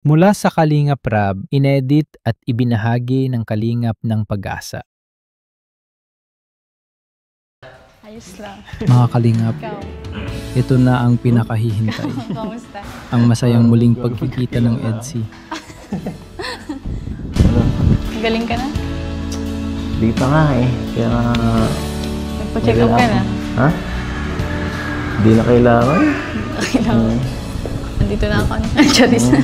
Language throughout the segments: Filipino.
Mula sa Kalingap Rab, inedit at ibinahagi ng Kalingap ng Pag-asa. Ayos lang. Mga Kalingap, Ikaw, ito na ang pinakahihintay. kamusta? Ang masayang muling pagkikita ng EDSI. Galing ka na? Di pa nga eh. Kaya nga... Nagpa-check up ka na? Ha? Di na kailangan. Kailangan. Andito na ako. Charis na.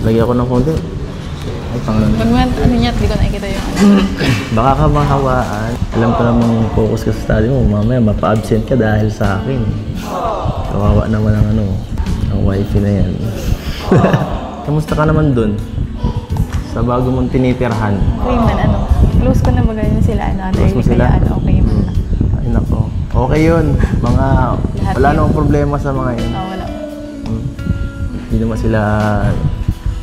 Lagyan ko ng konti. Ay, pangalan. Pag ano niya, di ko nakikita yung ano. Baka ka mahawaan. Alam ko namang focus ka sa study mo. Mamaya mapa-absent ka dahil sa akin. Kawawa naman ang ano, ang wifi na yan. Kamusta ka naman dun? Sa bago mong tinitirhan. Okay man, ano. Close ko na ba ganyan sila? Ano, Close mo sila? Kaya, ano, okay man. Ay nako. Okay yun. Mga... Lahat wala yun. namang problema sa mga yun. Wala. Hindi naman sila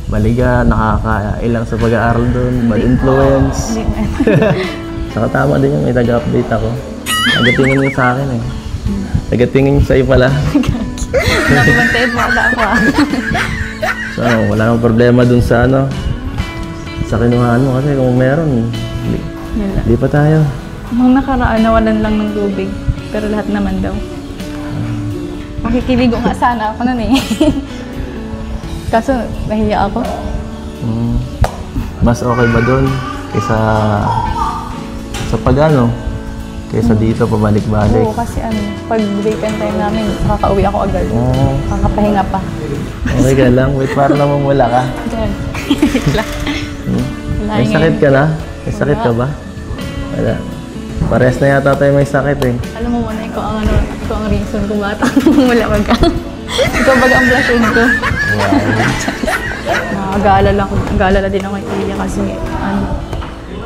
maliga, nakakailang sa pag-aaral doon, bad influence. Hindi man. Saka tama din yung may taga-update ako. Nagatingin yun sa akin eh. Nagatingin yun sa'yo pala. Nakumantaid mo ata ako ah. So wala namang problema dun sa ano, sa kinuhaan mo kasi kung meron, Wala. di pa tayo. Nung nakaraan, nawalan lang ng tubig. Pero lahat naman daw. Makikiligo nga sana ako nun eh. Kaso, nahiya ako. Mas okay ba dun kaysa sa pag-ano? Kaysa dito pabalik-balik? Oo, kasi ano, pag weekend time namin, makaka-uwi ako agad. Oo. Kakapahinga pa. Okay ka lang? Wait, para namang wala ka. Diyan. May sakit ka na? May sakit ka ba? Wala. Pares na yata tayo may sakit eh. Alam mo muna, ikaw ang, ano, ikaw ang reason kung bakit ako wala ka. Ikaw baga ang blushing ko. Wow. Nag-aalala din ako kay Kuya kasi ano,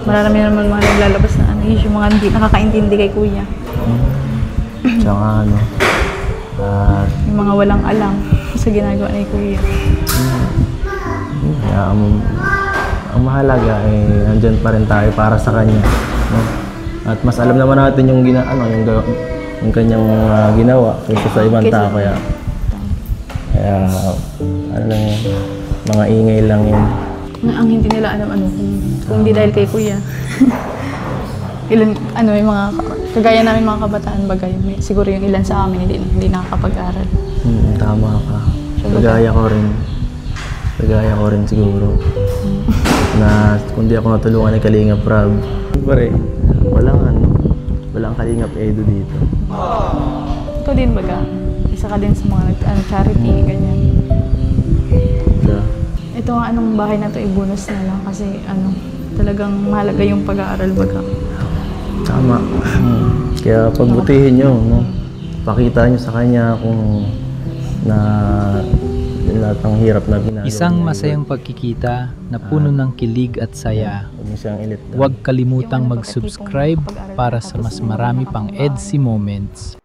marami naman mga naglalabas na ano, yung mga hindi nakakaintindi kay Kuya. Tsaka ano, Yung mga walang alam sa ginagawa ni Kuya. ang mahalaga eh, nandyan pa rin tayo para sa kanya. No? At mas alam naman natin yung yung kanyang ginawa kaysa sa ibang tao. Kaya ano lang yun, mga ingay lang yun. Ang hindi nila alam ano, kung hindi dahil kay Kuya. Ilan, ano, yung mga, kagaya namin mga kabataan bagay, siguro yung ilan sa amin hindi nakakapag-aral. Tama ka. Kagaya ko rin siguro. Na kung di ako natulungan ng Kalingap Rab, pare, walang Kalingap Edu dito. Ito din baga, isa ka din sa mga charity, ganyan. Ito nga, anong bahay na to, i-bonus na lang kasi ano, talagang mahalaga yung pag-aaral baga. Tama. Kaya pagbutihin nyo, no? Pakita nyo sa kanya kung lahat ng hirap na ginagawa. Isang masayang pagkikita na puno ng kilig at saya. Huwag kalimutang mag-subscribe para sa mas marami pang EDSI moments.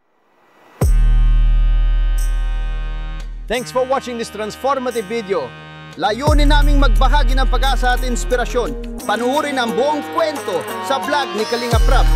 Thanks for watching this transformative video. Layunin naming magbahagi ng pag-asa at inspirasyon. Panuorin ang buong kwento sa vlog ni Kalingap Rab.